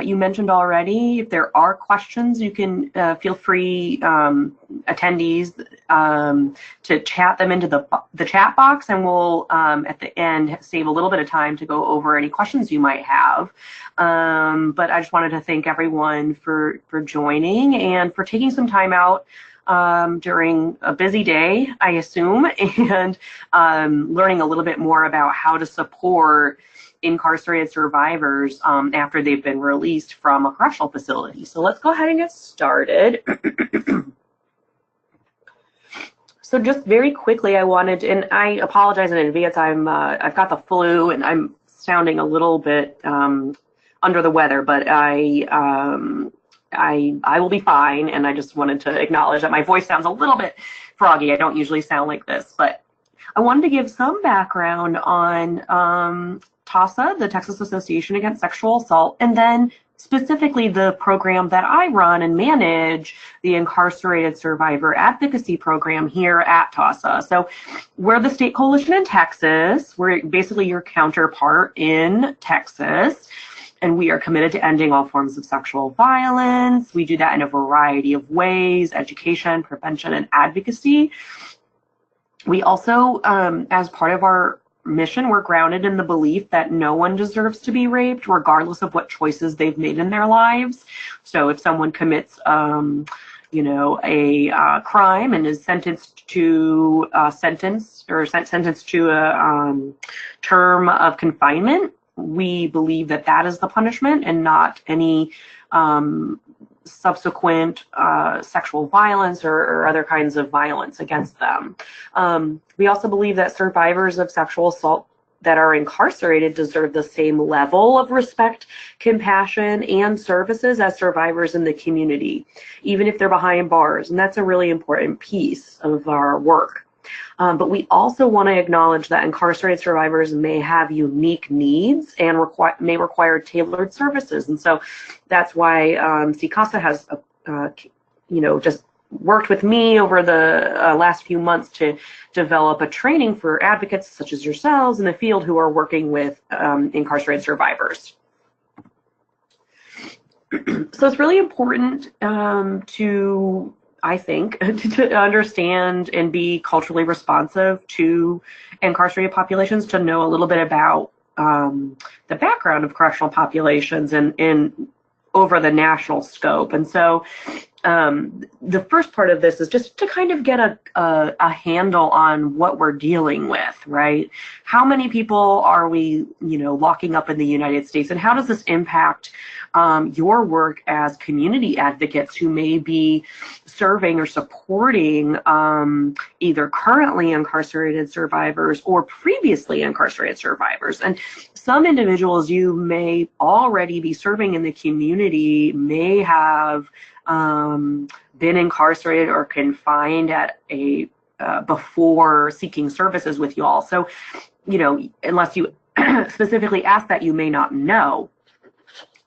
you mentioned already, if there are questions, you can feel free, attendees, to chat them into the chat box, and we'll, at the end, save a little bit of time to go over any questions you might have. But I just wanted to thank everyone for joining and for taking some time out during a busy day, I assume, and learning a little bit more about how to support incarcerated survivors after they've been released from a correctional facility. So let's go ahead and get started. So just very quickly, I wanted, and I apologize in advance, I've got the flu and I'm sounding a little bit under the weather, but I will be fine, and I just wanted to acknowledge that my voice sounds a little bit froggy. I don't usually sound like this, but I wanted to give some background on TAASA, the Texas Association Against Sexual Assault, and then specifically the program that I run and manage, the Incarcerated Survivor Advocacy Program here at TAASA. So we're the state coalition in Texas. We're basically your counterpart in Texas, and we are committed to ending all forms of sexual violence. We do that in a variety of ways: education, prevention, and advocacy. We also, as part of our mission, we're grounded in the belief that no one deserves to be raped, regardless of what choices they've made in their lives. So if someone commits, a crime and is sentenced to a term of confinement, we believe that that is the punishment and not any subsequent sexual violence or other kinds of violence against them. We also believe that survivors of sexual assault that are incarcerated deserve the same level of respect, compassion, and services as survivors in the community, even if they're behind bars. And that's a really important piece of our work. But we also want to acknowledge that incarcerated survivors may have unique needs and may require tailored services. And so that's why CAASA has, just worked with me over the last few months to develop a training for advocates such as yourselves in the field who are working with incarcerated survivors. So it's really important I think, to understand and be culturally responsive to incarcerated populations, to know a little bit about the background of correctional populations and over the national scope. And so the first part of this is just to kind of get a handle on what we're dealing with, right? How many people are we, locking up in the United States, and how does this impact your work as community advocates who may be serving or supporting either currently incarcerated survivors or previously incarcerated survivors? And some individuals you may already be serving in the community may have been incarcerated or confined at a before seeking services with you all. So, unless you specifically ask that, you may not know.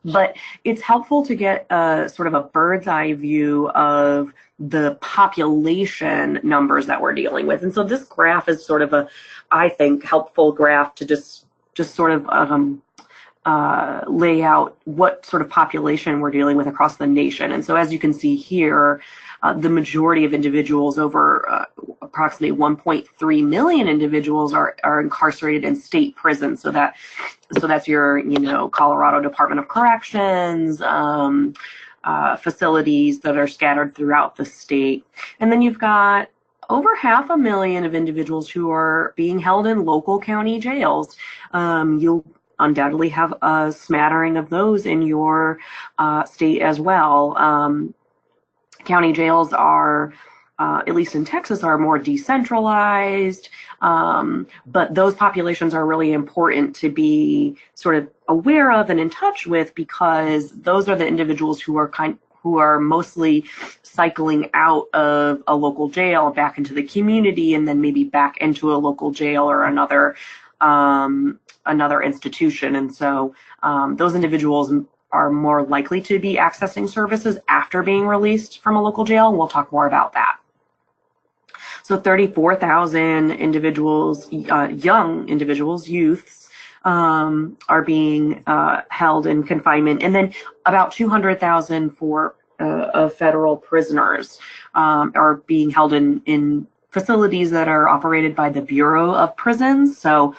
But it's helpful to get sort of a bird's eye view of the population numbers that we're dealing with. And so this graph is sort of I think, helpful graph to just sort of lay out what sort of population we're dealing with across the nation. And so as you can see here, the majority of individuals, over approximately 1.3 million individuals, are incarcerated in state prisons. So that's your Colorado Department of Corrections, facilities that are scattered throughout the state. And then you've got over 500,000 of individuals who are being held in local county jails. You'll undoubtedly have a smattering of those in your state as well. County jails are, at least in Texas, are more decentralized, but those populations are really important to be sort of aware of and in touch with, because those are the individuals who are mostly cycling out of a local jail back into the community, and then maybe back into a local jail or another institution. And so those individuals are more likely to be accessing services after being released from a local jail, and we'll talk more about that. So 34,000 individuals, young individuals, youths, are being held in confinement, and then about 200,000 for of federal prisoners are being held in facilities that are operated by the Bureau of Prisons. So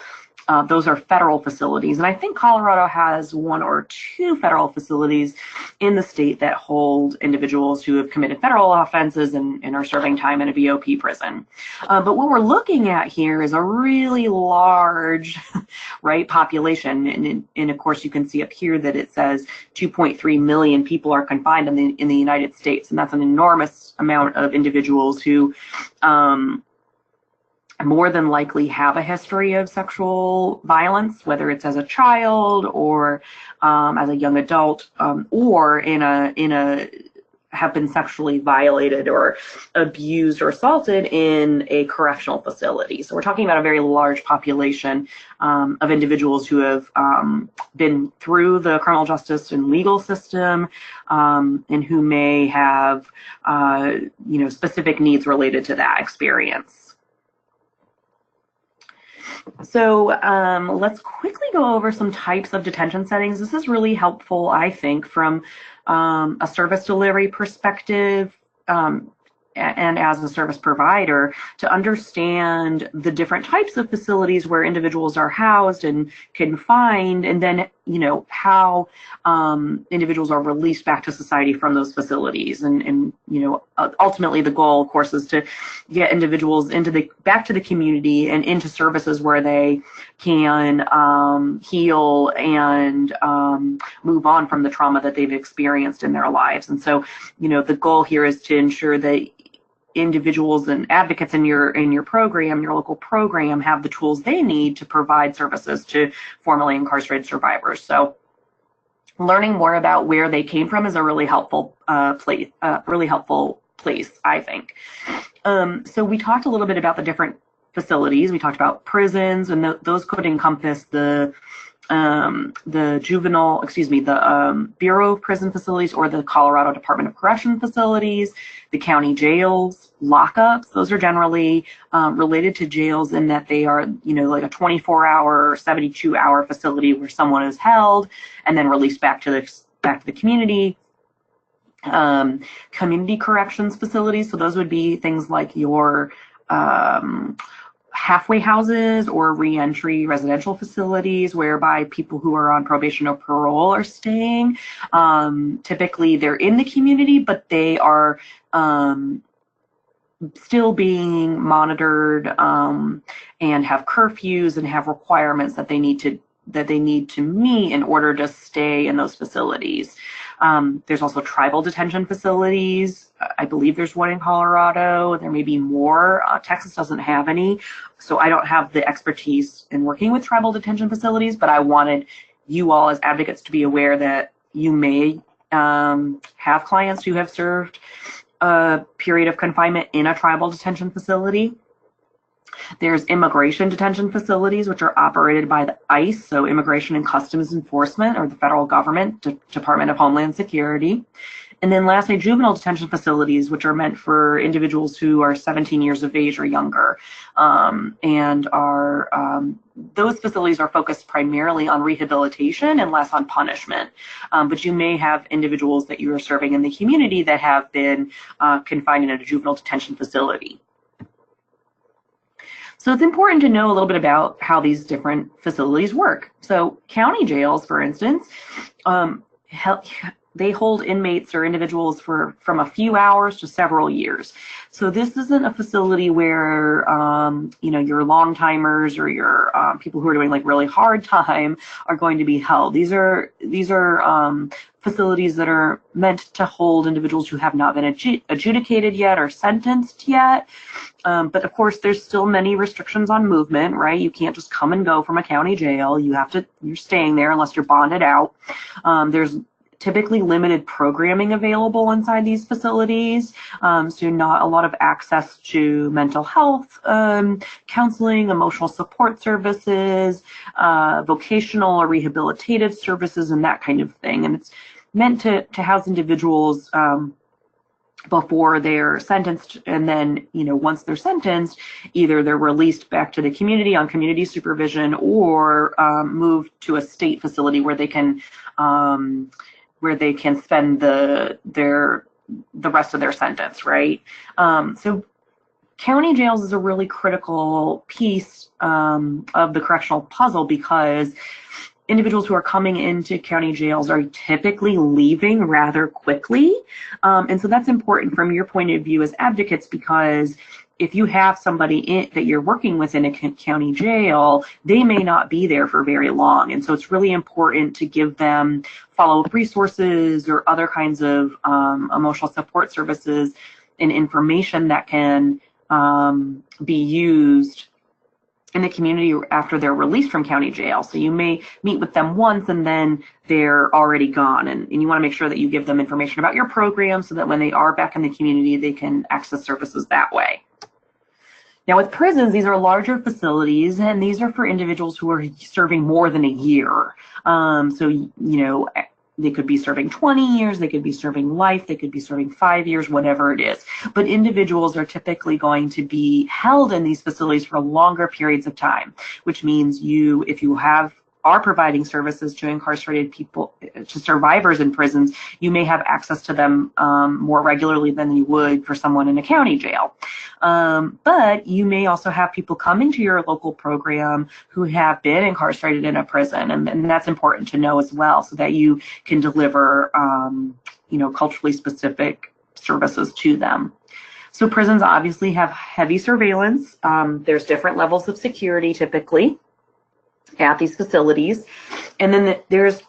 those are federal facilities. And I think Colorado has one or two federal facilities in the state that hold individuals who have committed federal offenses and are serving time in a BOP prison. But what we're looking at here is a really large, right, population. And of course, you can see up here that it says 2.3 million people are confined in the United States. And that's an enormous amount of individuals who more than likely have a history of sexual violence, whether it's as a child or as a young adult, or have been sexually violated or abused or assaulted in a correctional facility. So we're talking about a very large population of individuals who have been through the criminal justice and legal system, and who may have specific needs related to that experience. So let's quickly go over some types of detention settings. This is really helpful, I think, from a service delivery perspective and as a service provider, to understand the different types of facilities where individuals are housed and confined, and then how individuals are released back to society from those facilities. And ultimately the goal, of course, is to get individuals back to the community and into services where they can heal and move on from the trauma that they've experienced in their lives. And so the goal here is to ensure that individuals and advocates in your program, your local program, have the tools they need to provide services to formerly incarcerated survivors. So learning more about where they came from is a really helpful place, I think. So we talked a little bit about the different facilities. We talked about prisons, and those could encompass the Bureau of Prison Facilities or the Colorado Department of Correction facilities, the county jails, lockups. Those are generally related to jails in that they are, like a 24-hour or 72-hour facility where someone is held and then released back to the community. Community corrections facilities. So those would be things like your halfway houses or reentry residential facilities, whereby people who are on probation or parole are staying. Typically they're in the community, but they are still being monitored and have curfews and have requirements that they need to meet in order to stay in those facilities. There's also tribal detention facilities. I believe there's one in Colorado. There may be more. Texas doesn't have any, so I don't have the expertise in working with tribal detention facilities, but I wanted you all as advocates to be aware that you may have clients who have served a period of confinement in a tribal detention facility. There's immigration detention facilities, which are operated by the ICE, so Immigration and Customs Enforcement, or the federal government, Department of Homeland Security. And then lastly, juvenile detention facilities, which are meant for individuals who are 17 years of age or younger, and those facilities are focused primarily on rehabilitation and less on punishment. But you may have individuals that you are serving in the community that have been confined in a juvenile detention facility. So it's important to know a little bit about how these different facilities work. So county jails, for instance, they hold inmates or individuals from a few hours to several years. So this isn't a facility where your long timers or your people who are doing like really hard time are going to be held. These are facilities that are meant to hold individuals who have not been adjudicated yet or sentenced yet. But of course, there's still many restrictions on movement, right? You can't just come and go from a county jail. You're staying there unless you're bonded out. There's typically limited programming available inside these facilities, so not a lot of access to mental health counseling, emotional support services, vocational or rehabilitative services, and that kind of thing. And it's meant to house individuals before they're sentenced, and then, you know, once they're sentenced, either they're released back to the community on community supervision, or moved to a state facility where they can spend the rest of their sentence, right? So county jails is a really critical piece of the correctional puzzle, because individuals who are coming into county jails are typically leaving rather quickly. And so that's important from your point of view as advocates, because if you have somebody that you're working with in a county jail, they may not be there for very long. And so it's really important to give them follow-up resources or other kinds of emotional support services and information that can be used in the community after they're released from county jail. So you may meet with them once and then they're already gone. And you want to make sure that you give them information about your program so that when they are back in the community, they can access services that way. Now with prisons, these are larger facilities, and these are for individuals who are serving more than a year. So, you know, they could be serving 20 years, they could be serving life, they could be serving 5 years, whatever it is. But individuals are typically going to be held in these facilities for longer periods of time, which means if you are providing services to incarcerated people, to survivors in prisons, you may have access to them more regularly than you would for someone in a county jail. But you may also have people coming to your local program who have been incarcerated in a prison, and that's important to know as well, so that you can deliver you know, culturally specific services to them. So prisons obviously have heavy surveillance. There's different levels of security typically at these facilities. And then there's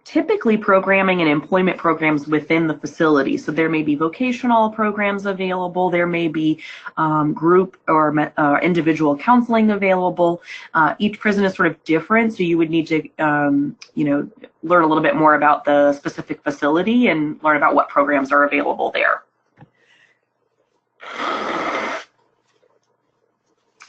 typically programming and employment programs within the facility. So there may be vocational programs available. There may be group or individual counseling available. Each prison is sort of different, so you would need to you know, learn a little bit more about the specific facility and learn about what programs are available there.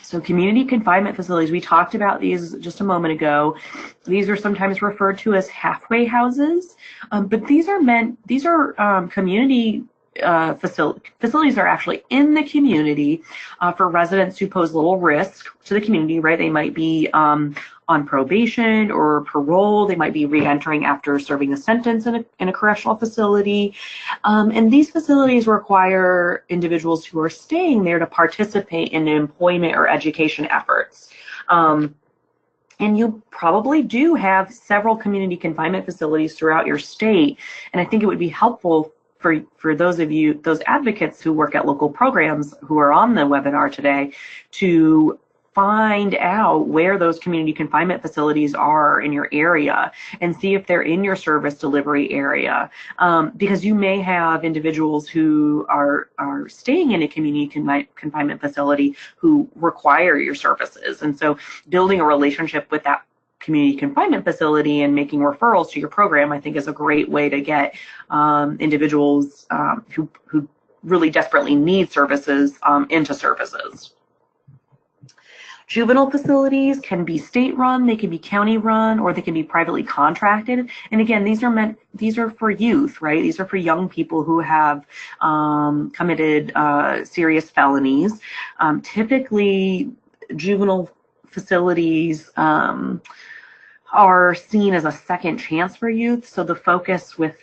So community confinement facilities, we talked about these just a moment ago. These are sometimes referred to as halfway houses, but these are community facilities are actually in the community for residents who pose little risk to the community, right? They might be on probation or parole. They might be re-entering after serving a sentence in a correctional facility. And these facilities require individuals who are staying there to participate in employment or education efforts. And you probably do have several community confinement facilities throughout your state. And I think it would be helpful for those of you, those advocates who work at local programs who are on the webinar today, to find out where those community confinement facilities are in your area and see if they're in your service delivery area, because you may have individuals who are staying in a community confinement facility who require your services. And so building a relationship with that community confinement facility and making referrals to your program, I think, is a great way to get individuals who really desperately need services into services. Juvenile facilities can be state-run, they can be county-run, or they can be privately contracted. And again, these are for youth, right? These are for young people who have committed serious felonies. Typically, juvenile facilities are seen as a second chance for youth. So the focus with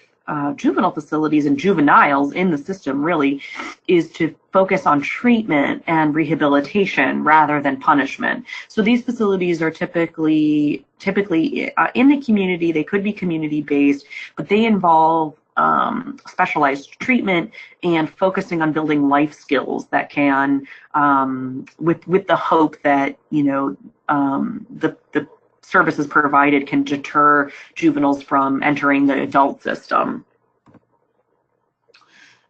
juvenile facilities and juveniles in the system really is to focus on treatment and rehabilitation rather than punishment. So these facilities are typically in the community. They could be community-based, but they involve specialized treatment and focusing on building life skills that can, with the hope that, you know, the services provided can deter juveniles from entering the adult system.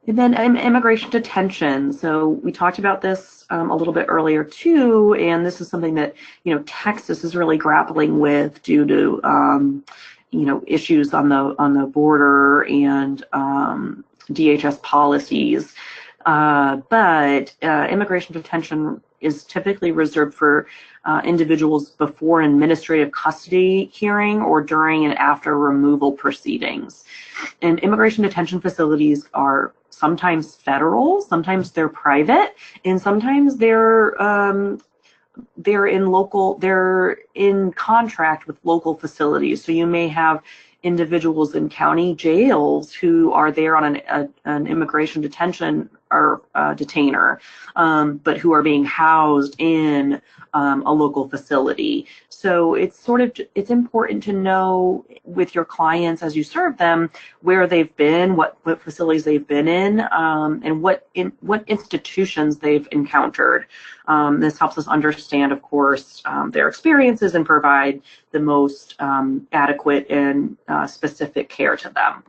And then immigration detention. So we talked about this a little bit earlier too, and this is something that, you know, Texas is really grappling with due to you know, issues on the border and DHS policies. But immigration detention is typically reserved for individuals before an administrative custody hearing or during and after removal proceedings. And immigration detention facilities are sometimes federal, sometimes they're private, and sometimes they're in contract with local facilities. So you may have individuals in county jails who are there on an immigration detention or detainer, but who are being housed in a local facility. So it's important to know with your clients as you serve them where they've been, what facilities they've been in, and what institutions they've encountered. This helps us understand, of course, their experiences and provide the most adequate and specific care to them.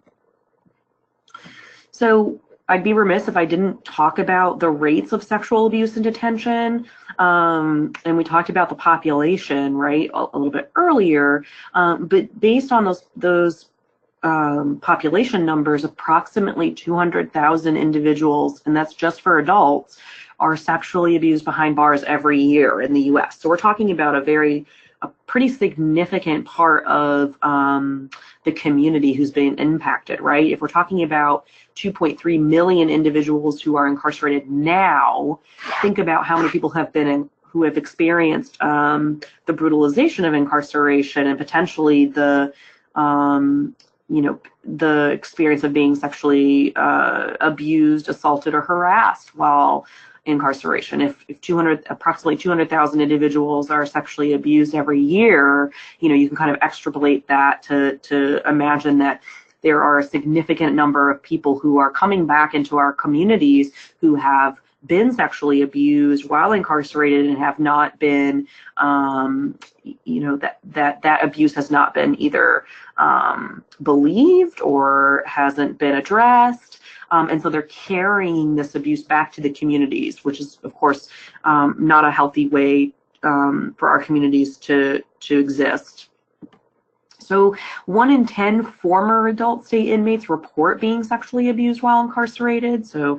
So I'd be remiss if I didn't talk about the rates of sexual abuse in detention. And we talked about the population, right, a little bit earlier. But based on those population numbers, approximately 200,000 individuals, and that's just for adults, are sexually abused behind bars every year in the U.S. So we're talking about a pretty significant part of the community who's been impacted, right? If we're talking about 2.3 million individuals who are incarcerated now, think about how many people who have experienced the brutalization of incarceration and potentially the experience of being sexually abused, assaulted, or harassed while incarceration. If approximately 200,000 individuals are sexually abused every year, you can kind of extrapolate that to imagine that there are a significant number of people who are coming back into our communities who have been sexually abused while incarcerated and have not been, that abuse has not been either believed or hasn't been addressed. And so they're carrying this abuse back to the communities, which is, of course, not a healthy way for our communities to exist. So 1 in 10 former adult state inmates report being sexually abused while incarcerated. So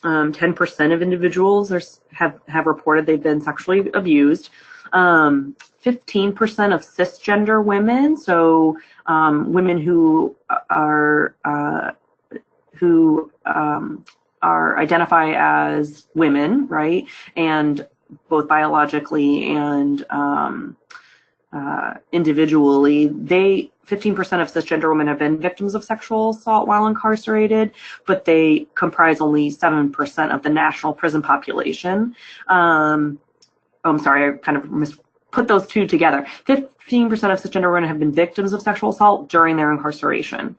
10% of individuals have reported they've been sexually abused. 15% of cisgender women, so women who identify as women, right, and both biologically and individually, 15% of cisgender women have been victims of sexual assault while incarcerated, but they comprise only 7% of the national prison population. I'm sorry, I kind of put those two together. 15% of cisgender women have been victims of sexual assault during their incarceration.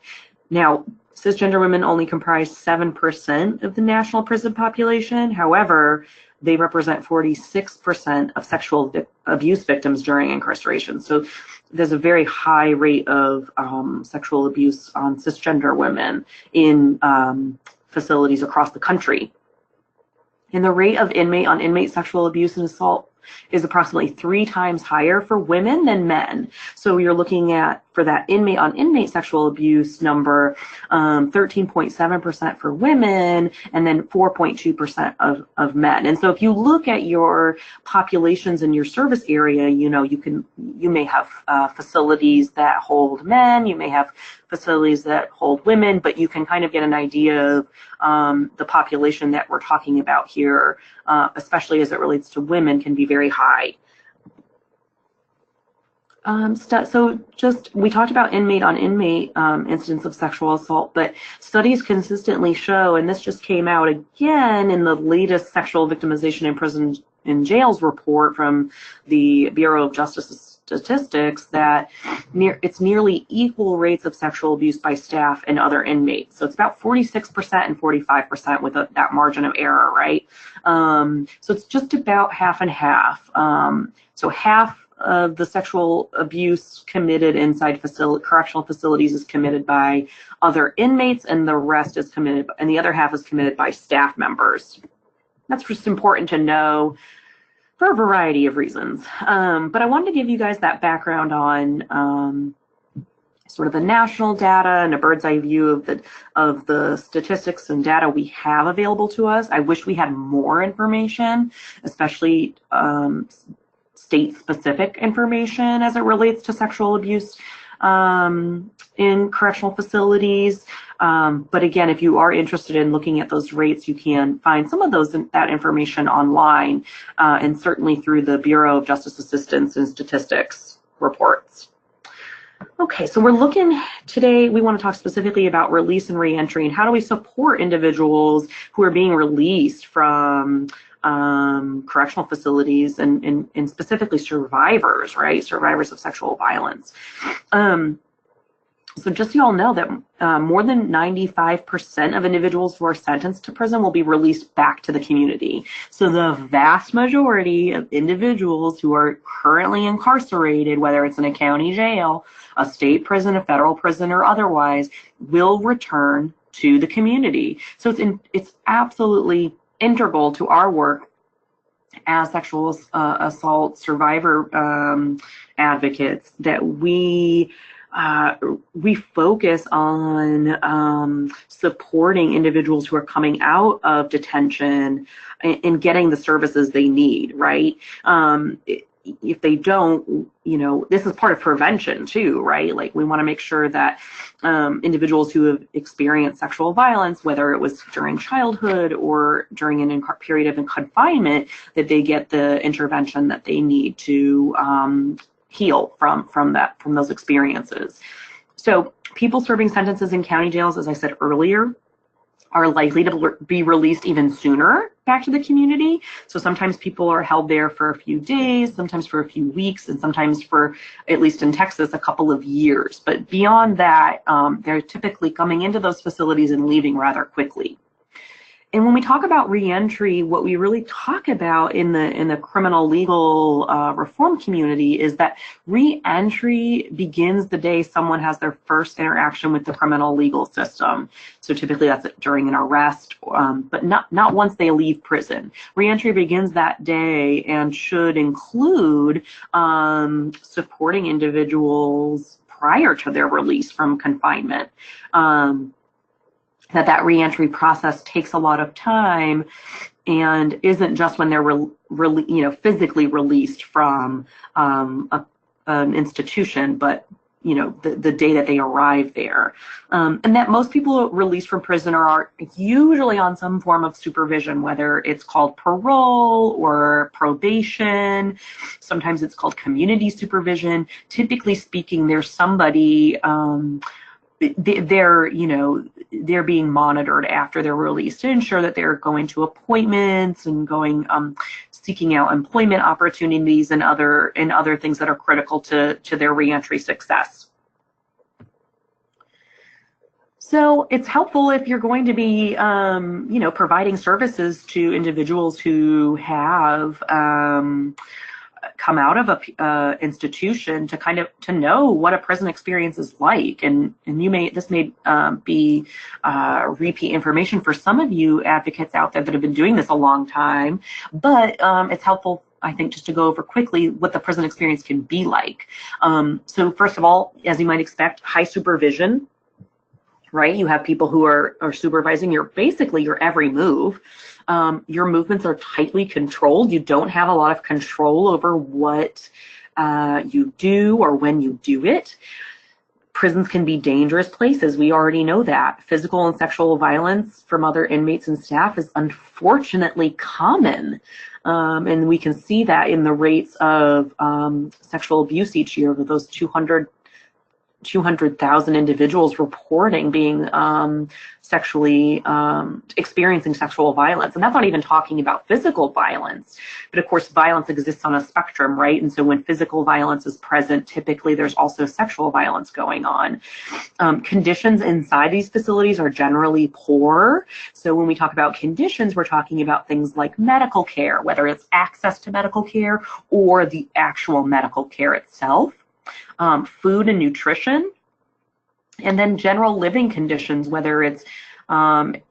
Now, cisgender women only comprise 7% of the national prison population. However, they represent 46% of sexual abuse victims during incarceration. So there's a very high rate of sexual abuse on cisgender women in facilities across the country. And the rate of inmate-on-inmate sexual abuse and assault is approximately 3 times higher for women than men. So you're looking at, for that inmate-on-inmate sexual abuse number, 13.7% for women and then 4.2% of men. And so if you look at your populations in your service area, you may have facilities that hold men, you may have facilities that hold women, but you can kind of get an idea of the population that we're talking about here, especially as it relates to women, can be very high. We talked about inmate-on-inmate incidents of sexual assault, but studies consistently show, and this just came out again in the latest Sexual Victimization in Prisons and Jails report from the Bureau of Justice Statistics, that it's nearly equal rates of sexual abuse by staff and other inmates. So it's about 46% and 45% with that margin of error, right? So it's just about half and half. So half of the sexual abuse committed inside correctional facilities is committed by other inmates, and the rest is committed, and the other half is committed by staff members. That's just important to know for a variety of reasons. But I wanted to give you guys that background on sort of the national data and a bird's eye view of the statistics and data we have available to us. I wish we had more information, especially state-specific information as it relates to sexual abuse in correctional facilities. But again, if you are interested in looking at those rates, you can find some of that information online, and certainly through the Bureau of Justice Assistance and Statistics reports. Okay, so we're looking today, we want to talk specifically about release and reentry, and how do we support individuals who are being released from correctional facilities and specifically survivors, right? Survivors of sexual violence. So just so you all know that more than 95% of individuals who are sentenced to prison will be released back to the community. So the vast majority of individuals who are currently incarcerated, whether it's in a county jail, a state prison, a federal prison, or otherwise, will return to the community. So it's absolutely integral to our work as sexual assault survivor advocates that we focus on supporting individuals who are coming out of detention and getting the services they need, right? If they don't, this is part of prevention too, right? Like, we want to make sure that individuals who have experienced sexual violence, whether it was during childhood or during an period of confinement, that they get the intervention that they need to heal from those experiences. So people serving sentences in county jails, as I said earlier, are likely to be released even sooner back to the community. So sometimes people are held there for a few days, sometimes for a few weeks, and sometimes for, at least in Texas, a couple of years. But beyond that, they're typically coming into those facilities and leaving rather quickly. And when we talk about reentry, what we really talk about in the criminal legal reform community is that reentry begins the day someone has their first interaction with the criminal legal system. So typically that's during an arrest, but not once they leave prison. Reentry begins that day and should include supporting individuals prior to their release from confinement. That reentry process takes a lot of time and isn't just when they're physically released from an institution, but the day that they arrive there. And that most people released from prison are usually on some form of supervision, whether it's called parole or probation. Sometimes it's called community supervision. Typically speaking, there's somebody they're being monitored after they're released to ensure that they're going to appointments and going seeking out employment opportunities and other things that are critical to their reentry success. So it's helpful if you're going to be providing services to individuals who have come out of a institution to know what a prison experience is like, and this may be repeat information for some of you advocates out there that have been doing this a long time, but it's helpful, I think, just to go over quickly what the prison experience can be like. So first of all, as you might expect, high supervision, right? You have people who are supervising your every move. Your movements are tightly controlled. You don't have a lot of control over what you do or when you do it. Prisons can be dangerous places. We already know that. Physical and sexual violence from other inmates and staff is unfortunately common. And we can see that in the rates of sexual abuse each year, with those 200,000 individuals reporting being experiencing sexual violence. And that's not even talking about physical violence. But of course, violence exists on a spectrum, right? And so when physical violence is present, typically there's also sexual violence going on. Conditions inside these facilities are generally poor. So when we talk about conditions, we're talking about things like medical care, whether it's access to medical care or the actual medical care itself. Food and nutrition, and then general living conditions, whether it's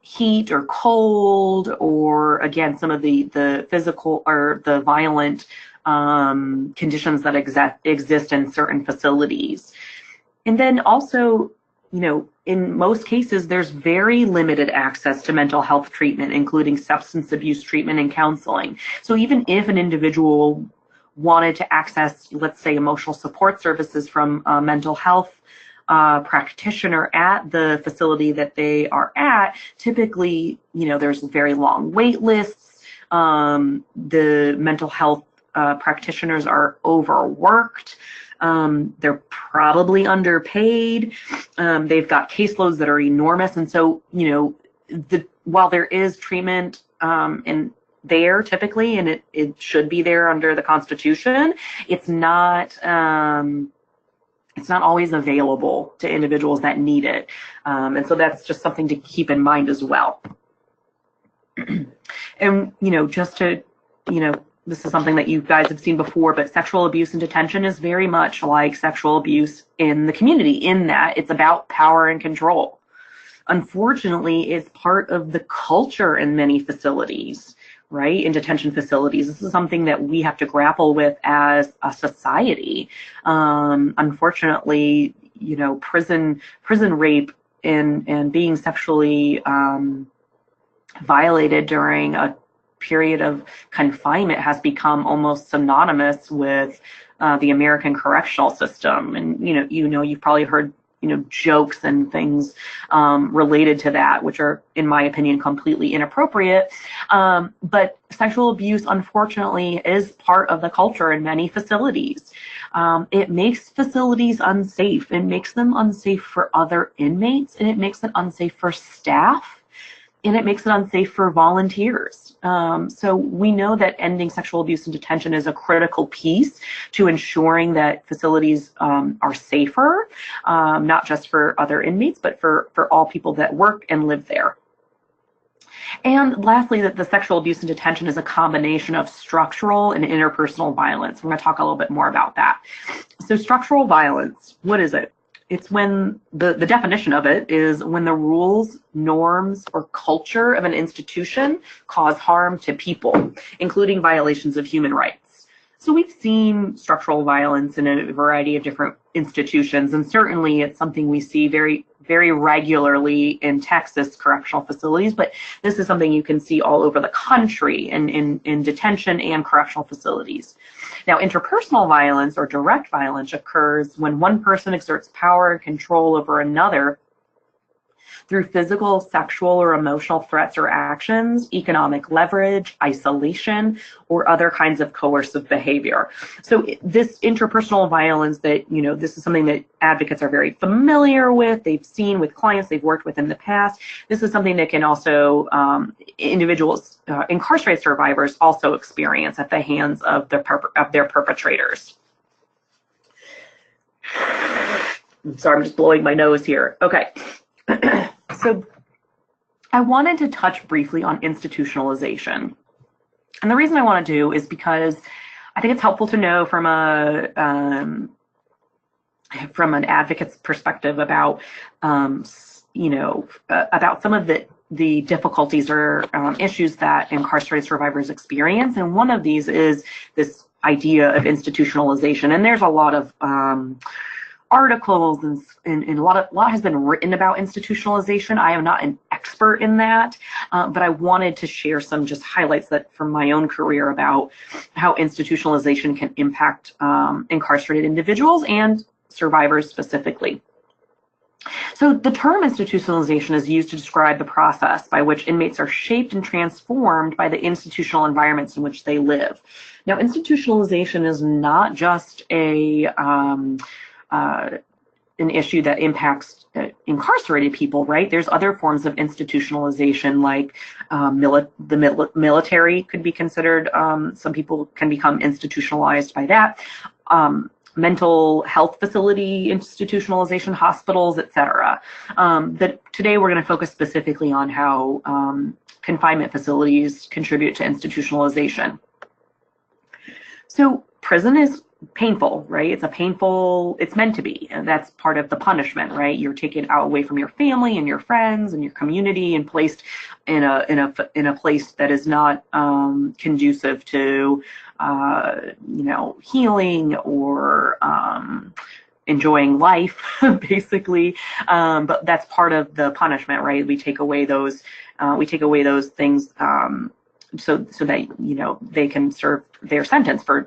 heat or cold, or again, some of the physical or the violent conditions that exist in certain facilities. And then also, in most cases, there's very limited access to mental health treatment, including substance abuse treatment and counseling. So even if an individual wanted to access, let's say, emotional support services from a mental health practitioner at the facility that they are at, typically, there's very long wait lists. The mental health practitioners are overworked. They're probably underpaid. They've got caseloads that are enormous. And so, while there is treatment there typically, and it should be there under the Constitution, it's not always available to individuals that need it. And so that's just something to keep in mind as well. And, just to, this is something that you guys have seen before, but sexual abuse in detention is very much like sexual abuse in the community, in that it's about power and control. Unfortunately, it's part of the culture in many facilities, right? In detention facilities. This is something that we have to grapple with as a society. Unfortunately, prison rape and being sexually violated during a period of confinement has become almost synonymous with the American correctional system. And you've probably heard jokes and things related to that, which are, in my opinion, completely inappropriate. But sexual abuse, unfortunately, is part of the culture in many facilities. It makes facilities unsafe. It makes them unsafe for other inmates, and it makes it unsafe for staff, and it makes it unsafe for volunteers. So we know that ending sexual abuse in detention is a critical piece to ensuring that facilities are safer, not just for other inmates, but for all people that work and live there. And lastly, that the sexual abuse in detention is a combination of structural and interpersonal violence. I'm going to talk a little bit more about that. So structural violence, what is it? It's when the definition of it is when the rules, norms, or culture of an institution cause harm to people, including violations of human rights. So we've seen structural violence in a variety of different institutions, and certainly it's something we see very, very regularly in Texas correctional facilities, but this is something you can see all over the country in detention and correctional facilities. Now, interpersonal violence or direct violence occurs when one person exerts power and control over another through physical, sexual, or emotional threats or actions, economic leverage, isolation, or other kinds of coercive behavior. So this interpersonal violence that, this is something that advocates are very familiar with, they've seen with clients they've worked with in the past. This is something that can also, individuals, incarcerated survivors also experience at the hands of their perpetrators. Sorry, I'm just blowing my nose here. Okay. So I wanted to touch briefly on institutionalization. And the reason I want to do is because I think it's helpful to know from an advocate's perspective about, about some of the difficulties or issues that incarcerated survivors experience. And one of these is this idea of institutionalization. And there's a lot of articles and a lot has been written about institutionalization. I am not an expert in that, but I wanted to share some just highlights that from my own career about how institutionalization can impact incarcerated individuals and survivors specifically. So the term institutionalization is used to describe the process by which inmates are shaped and transformed by the institutional environments in which they live. Now, institutionalization is not just an issue that impacts incarcerated people, right? There's other forms of institutionalization, like the military could be considered. Some people can become institutionalized by that. Mental health facility institutionalization, hospitals, etc. But today we're going to focus specifically on how confinement facilities contribute to institutionalization. So prison is painful, right? It's meant to be, and that's part of the punishment, right? You're taken out away from your family and your friends and your community and placed in a place that is not conducive to healing or enjoying life, basically. But that's part of the punishment, right? We take away those things, so that, you know, they can serve their sentence for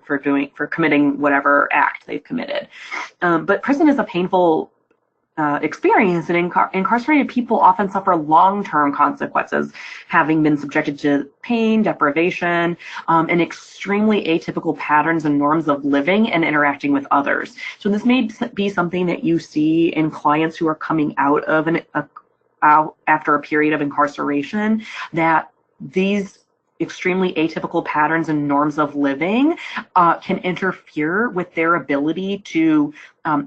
committing whatever act they've committed. But prison is a painful experience, and incarcerated people often suffer long-term consequences, having been subjected to pain, deprivation, and extremely atypical patterns and norms of living and interacting with others. So this may be something that you see in clients who are coming out of after a period of incarceration, that these extremely atypical patterns and norms of living can interfere with their ability to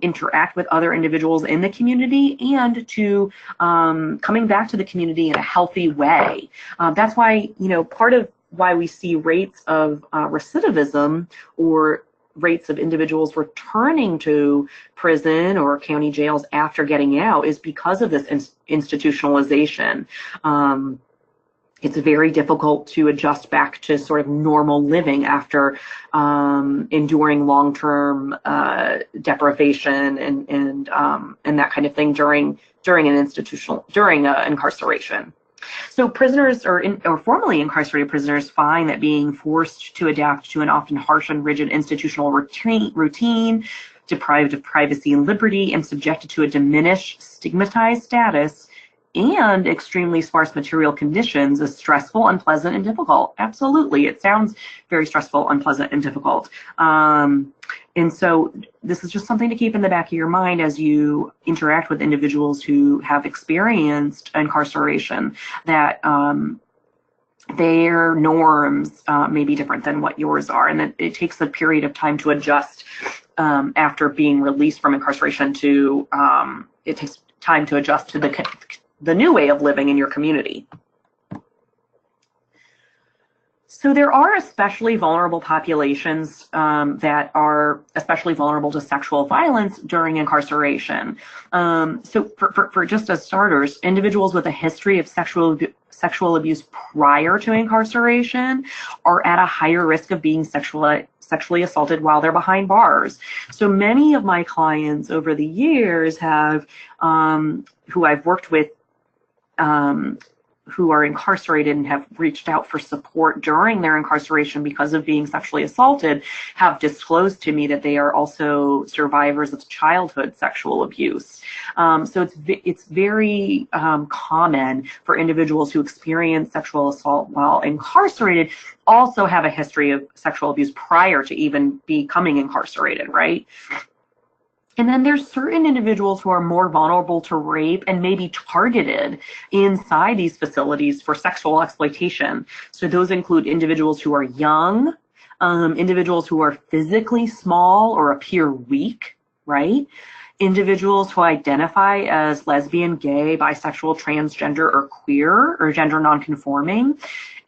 interact with other individuals in the community and to coming back to the community in a healthy way. That's why, you know, part of why we see rates of recidivism, or rates of individuals returning to prison or county jails after getting out, is because of this institutionalization. It's very difficult to adjust back to sort of normal living after enduring long-term deprivation and that kind of thing during incarceration. So prisoners or formerly incarcerated prisoners find that being forced to adapt to an often harsh and rigid institutional routine, deprived of privacy and liberty, and subjected to a diminished, stigmatized status, and extremely sparse material conditions is stressful, unpleasant, and difficult. Absolutely. It sounds very stressful, unpleasant, and difficult. And so this is just something to keep in the back of your mind as you interact with individuals who have experienced incarceration, that their norms may be different than what yours are, and that it takes a period of time to adjust after being released from incarceration to, it takes time to adjust to the new way of living in your community. So there are especially vulnerable populations that are especially vulnerable to sexual violence during incarceration. So for just as starters, individuals with a history of sexual abuse prior to incarceration are at a higher risk of being sexually assaulted while they're behind bars. So many of my clients over the years have, who I've worked with, who are incarcerated and have reached out for support during their incarceration because of being sexually assaulted, have disclosed to me that they are also survivors of childhood sexual abuse. So it's very common for individuals who experience sexual assault while incarcerated also have a history of sexual abuse prior to even becoming incarcerated, right? And then there's certain individuals who are more vulnerable to rape and may be targeted inside these facilities for sexual exploitation. So those include individuals who are young, individuals who are physically small or appear weak, right? Individuals who identify as lesbian, gay, bisexual, transgender, or queer, or gender nonconforming.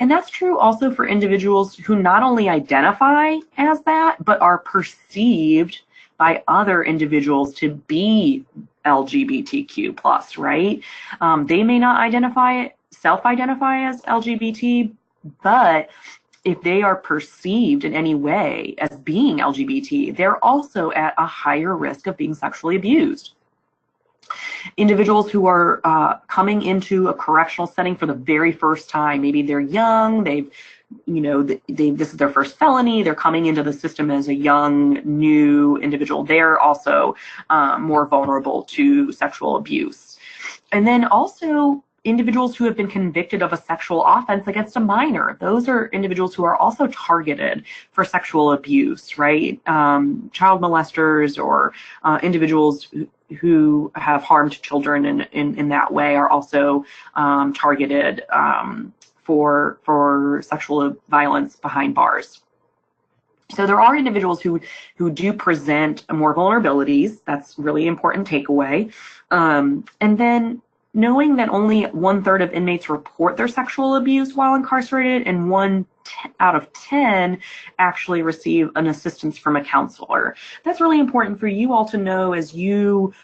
And that's true also for individuals who not only identify as that, but are perceived by other individuals to be LGBTQ plus, right? They may not self-identify as LGBT, but if they are perceived in any way as being LGBT, they're also at a higher risk of being sexually abused. Individuals who are coming into a correctional setting for the very first time, maybe they're young, this is their first felony, they're coming into the system as a young, new individual, they're also more vulnerable to sexual abuse. And then also individuals who have been convicted of a sexual offense against a minor. Those are individuals who are also targeted for sexual abuse, right? Child molesters or individuals who have harmed children in that way are also targeted for sexual violence behind bars. So there are individuals who do present more vulnerabilities. That's really important takeaway. And then knowing that only 1/3 of inmates report their sexual abuse while incarcerated, and 1 out of 10 actually receive an assistance from a counselor. That's really important for you all to know as you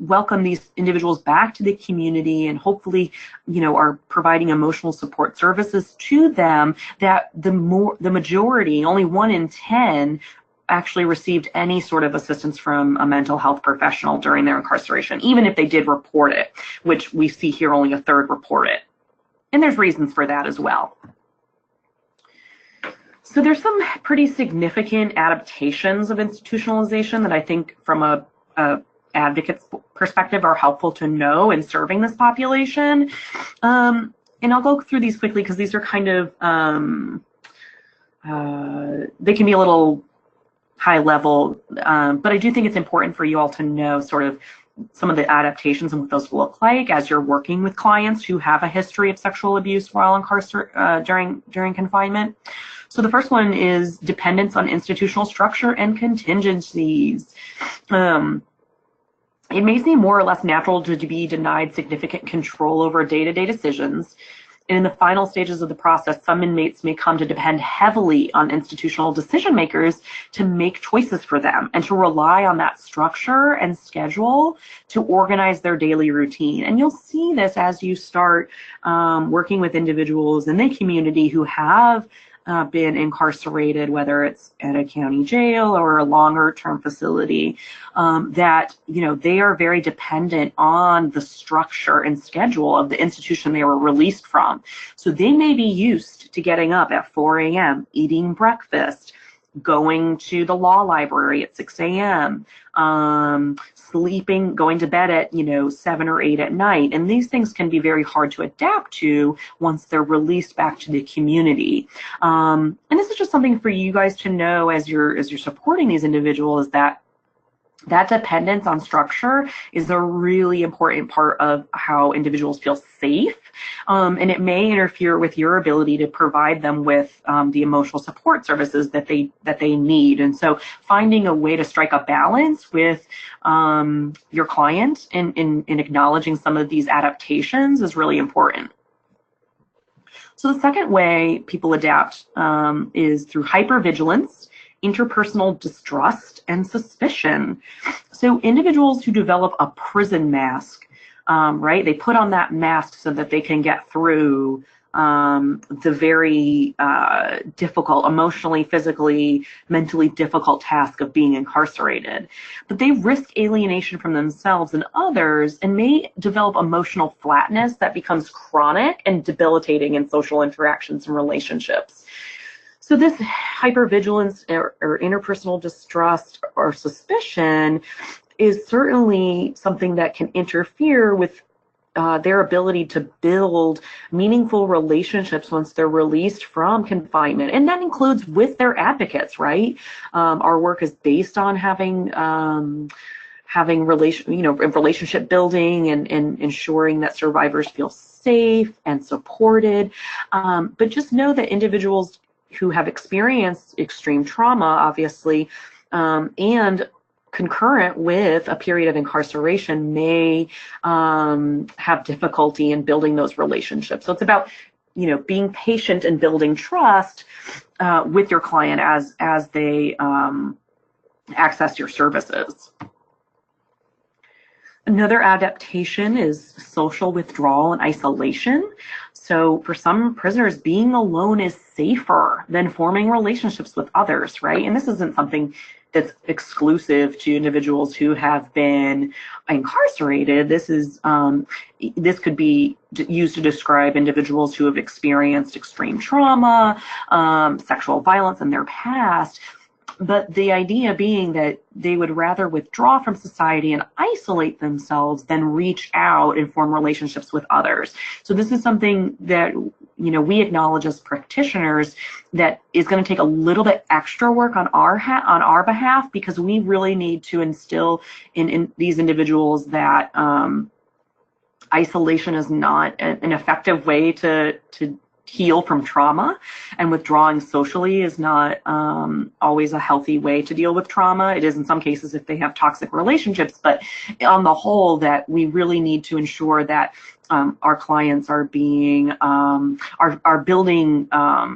welcome these individuals back to the community and hopefully, are providing emotional support services to them, that the majority, only 1 in 10, actually received any sort of assistance from a mental health professional during their incarceration, even if they did report it, which we see here only a third report it. And there's reasons for that as well. So there's some pretty significant adaptations of institutionalization that I think from a advocate's perspective are helpful to know in serving this population. And I'll go through these quickly because these are kind of, they can be a little high level, but I do think it's important for you all to know sort of some of the adaptations and what those look like as you're working with clients who have a history of sexual abuse while during confinement. So the first one is dependence on institutional structure and contingencies. It may seem more or less natural to be denied significant control over day-to-day decisions. And in the final stages of the process, some inmates may come to depend heavily on institutional decision makers to make choices for them and to rely on that structure and schedule to organize their daily routine. And you'll see this as you start working with individuals in the community who have been incarcerated, whether it's at a county jail or a longer term facility, that, you know, they are very dependent on the structure and schedule of the institution they were released from. So they may be used to getting up at 4 a.m., eating breakfast, going to the law library at 6 a.m., sleeping, going to bed at, 7 or 8 at night. And these things can be very hard to adapt to once they're released back to the community. And this is just something for you guys to know as you're supporting these individuals, that dependence on structure is a really important part of how individuals feel safe, and it may interfere with your ability to provide them with the emotional support services that they need. And so finding a way to strike a balance with your client in acknowledging some of these adaptations is really important. So the second way people adapt is through hypervigilance, interpersonal distrust, and suspicion. So individuals who develop a prison mask, right? They put on that mask so that they can get through the very difficult, emotionally, physically, mentally difficult task of being incarcerated. But they risk alienation from themselves and others and may develop emotional flatness that becomes chronic and debilitating in social interactions and relationships. So this hypervigilance or interpersonal distrust or suspicion is certainly something that can interfere with their ability to build meaningful relationships once they're released from confinement. And that includes with their advocates, right? Our work is based on having relationship building and ensuring that survivors feel safe and supported. But just know that individuals who have experienced extreme trauma, obviously, and concurrent with a period of incarceration may have difficulty in building those relationships. So it's about, being patient and building trust with your client as they access your services. Another adaptation is social withdrawal and isolation. So for some prisoners, being alone is safer than forming relationships with others, right? And this isn't something that's exclusive to individuals who have been incarcerated. This could be used to describe individuals who have experienced extreme trauma, sexual violence in their past. But the idea being that they would rather withdraw from society and isolate themselves than reach out and form relationships with others. So this is something that, we acknowledge as practitioners that is going to take a little bit extra work on our behalf, because we really need to instill in these individuals that isolation is not an effective way to heal from trauma, and withdrawing socially is not always a healthy way to deal with trauma. It is in some cases if they have toxic relationships, but on the whole, that we really need to ensure that our clients are being are building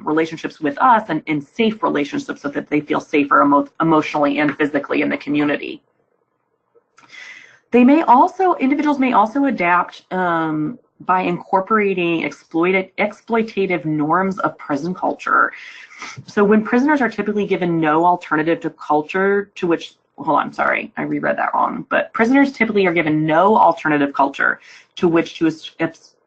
relationships with us and safe relationships so that they feel safer emotionally and physically in the community. Individuals may also adapt by incorporating exploitative norms of prison culture. So when prisoners are typically given no alternative to culture to which, hold on, sorry, I reread that wrong, but prisoners typically are given no alternative culture to which to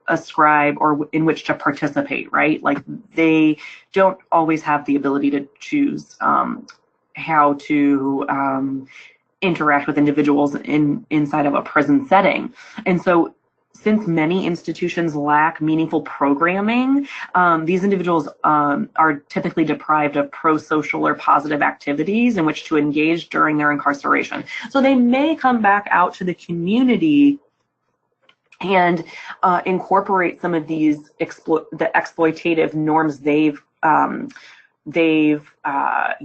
ascribe or in which to participate, right? Like they don't always have the ability to choose how to interact with individuals inside of a prison setting. And so since many institutions lack meaningful programming, these individuals are typically deprived of pro-social or positive activities in which to engage during their incarceration. So they may come back out to the community and incorporate some of these the exploitative norms they've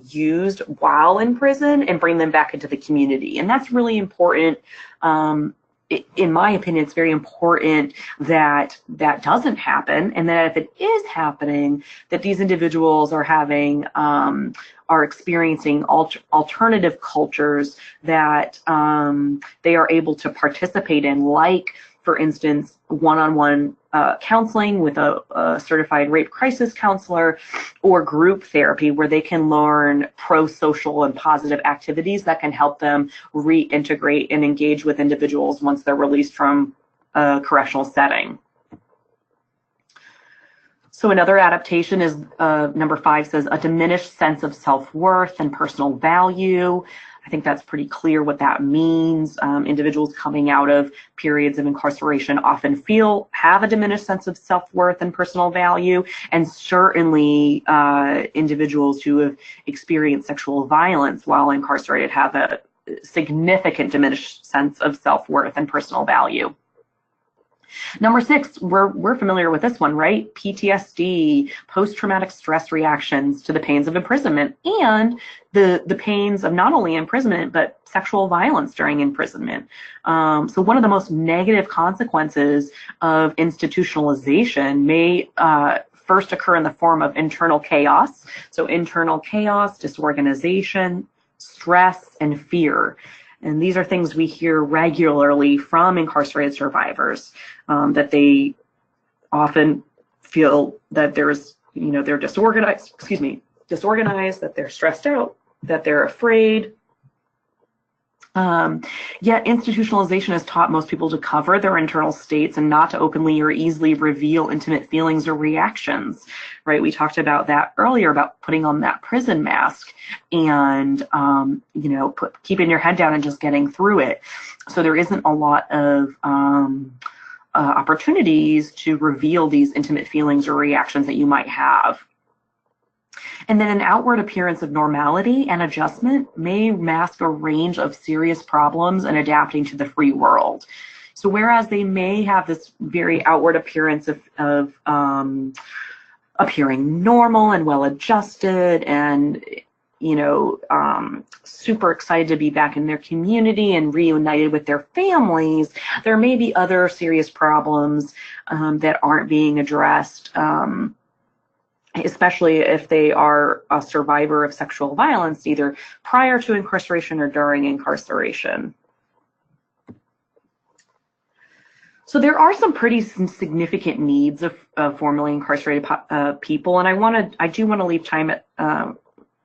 used while in prison and bring them back into the community. And that's really important. In my opinion, it's very important that that doesn't happen, and that if it is happening, that these individuals are having are experiencing alternative cultures that they are able to participate in, like, for instance, one-on-one counseling with a certified rape crisis counselor, or group therapy where they can learn pro-social and positive activities that can help them reintegrate and engage with individuals once they're released from a correctional setting. So another adaptation is number 5 says a diminished sense of self-worth and personal value. I think that's pretty clear what that means. Individuals coming out of periods of incarceration often have a diminished sense of self-worth and personal value, and certainly individuals who have experienced sexual violence while incarcerated have a significant diminished sense of self-worth and personal value. Number 6, we're familiar with this one, right? PTSD, post-traumatic stress reactions to the pains of imprisonment, and the pains of not only imprisonment, but sexual violence during imprisonment. So one of the most negative consequences of institutionalization may first occur in the form of internal chaos. So internal chaos, disorganization, stress, and fear. And these are things we hear regularly from incarcerated survivors, that they often feel that there's, they're disorganized, that they're stressed out, that they're afraid. Yet institutionalization has taught most people to cover their internal states and not to openly or easily reveal intimate feelings or reactions, right? We talked about that earlier, about putting on that prison mask and, keeping your head down and just getting through it. So there isn't a lot of opportunities to reveal these intimate feelings or reactions that you might have. And then an outward appearance of normality and adjustment may mask a range of serious problems in adapting to the free world. So whereas they may have this very outward appearance of appearing normal and well-adjusted and, super excited to be back in their community and reunited with their families, there may be other serious problems that aren't being addressed, especially if they are a survivor of sexual violence, either prior to incarceration or during incarceration. So there are some pretty significant needs of formerly incarcerated people, and I do want to leave time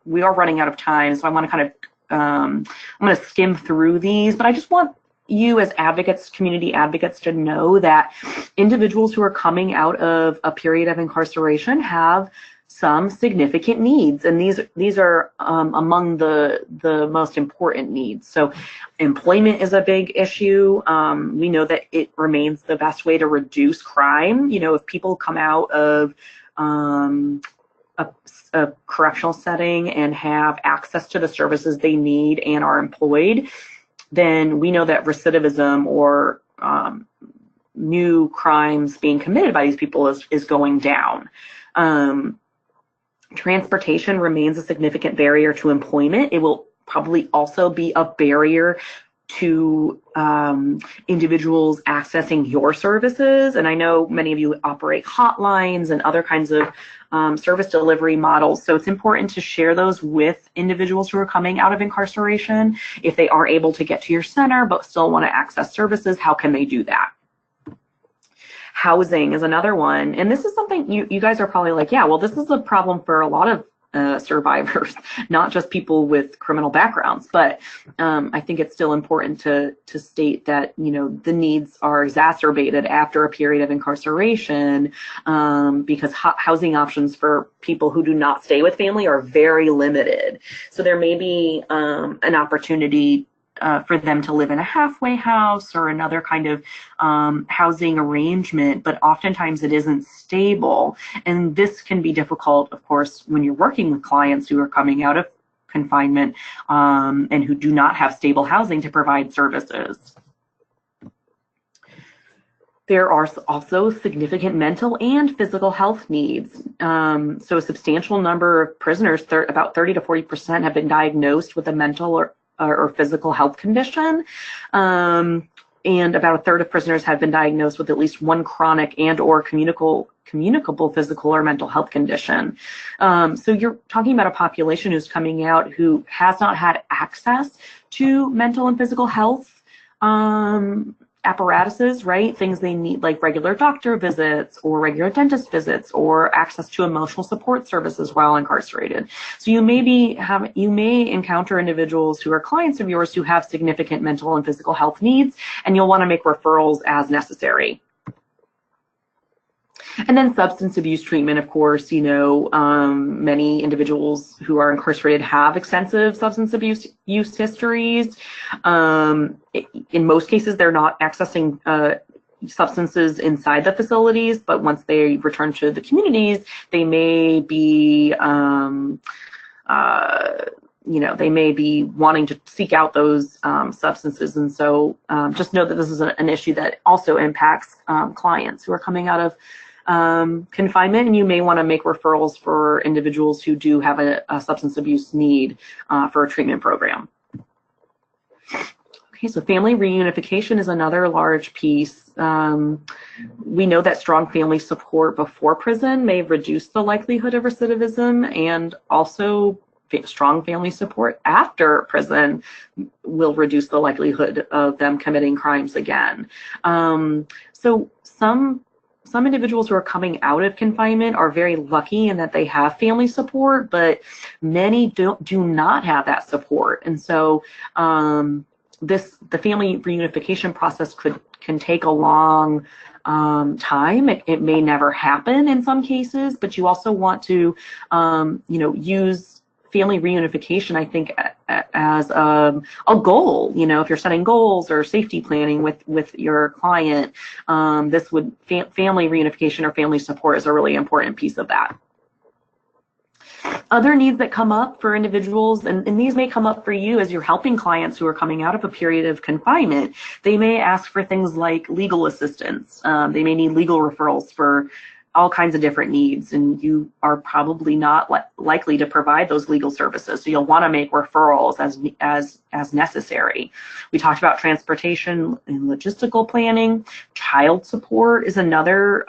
we are running out of time, so I want to kind of, I'm going to skim through these, but I just want you as advocates, community advocates, to know that individuals who are coming out of a period of incarceration have some significant needs, and these are among the most important needs. So employment is a big issue. We know that it remains the best way to reduce crime. If people come out of a correctional setting and have access to the services they need and are employed, then we know that recidivism or new crimes being committed by these people is going down. Transportation remains a significant barrier to employment. It will probably also be a barrier to individuals accessing your services. And I know many of you operate hotlines and other kinds of service delivery models. So it's important to share those with individuals who are coming out of incarceration. If they aren't able to get to your center but still want to access services, how can they do that? Housing is another one. And this is something you guys are probably like, yeah, well, this is a problem for a lot of survivors, not just people with criminal backgrounds. But I think it's still important to state that, you know, the needs are exacerbated after a period of incarceration because housing options for people who do not stay with family are very limited. So there may be an opportunity for them to live in a halfway house or another kind of housing arrangement, but oftentimes it isn't stable. And this can be difficult, of course, when you're working with clients who are coming out of confinement and who do not have stable housing to provide services. There are also significant mental and physical health needs. So a substantial number of prisoners, about 30 to 40%, have been diagnosed with a mental or physical health condition. And about a third of prisoners have been diagnosed with at least one chronic and or communicable physical or mental health condition. So you're talking about a population who's coming out who has not had access to mental and physical health apparatuses, right? Things they need, like regular doctor visits or regular dentist visits or access to emotional support services while incarcerated. So you may encounter individuals who are clients of yours who have significant mental and physical health needs, and you'll want to make referrals as necessary. And then substance abuse treatment, of course, you know, many individuals who are incarcerated have extensive substance abuse use histories. In most cases, they're not accessing substances inside the facilities, but once they return to the communities, they may be, you know, they may be wanting to seek out those substances. And so just know that this is an issue that also impacts clients who are coming out of confinement, and you may want to make referrals for individuals who do have a substance abuse need for a treatment program. Okay, so family reunification is another large piece. We know that strong family support before prison may reduce the likelihood of recidivism, and also strong family support after prison will reduce the likelihood of them committing crimes again. So some individuals who are coming out of confinement are very lucky in that they have family support, but many do not have that support. And so the family reunification process can take a long time. It may never happen in some cases, but you also want to you know, use family reunification, I think, as a goal. You know, if you're setting goals or safety planning with your client, this would family reunification or family support is a really important piece of that. Other needs that come up for individuals, and these may come up for you as you're helping clients who are coming out of a period of confinement, they may ask for things like legal assistance. They may need legal referrals for all kinds of different needs, and you are probably not likely to provide those legal services. So you'll want to make referrals as necessary. We talked about transportation and logistical planning. Child support is another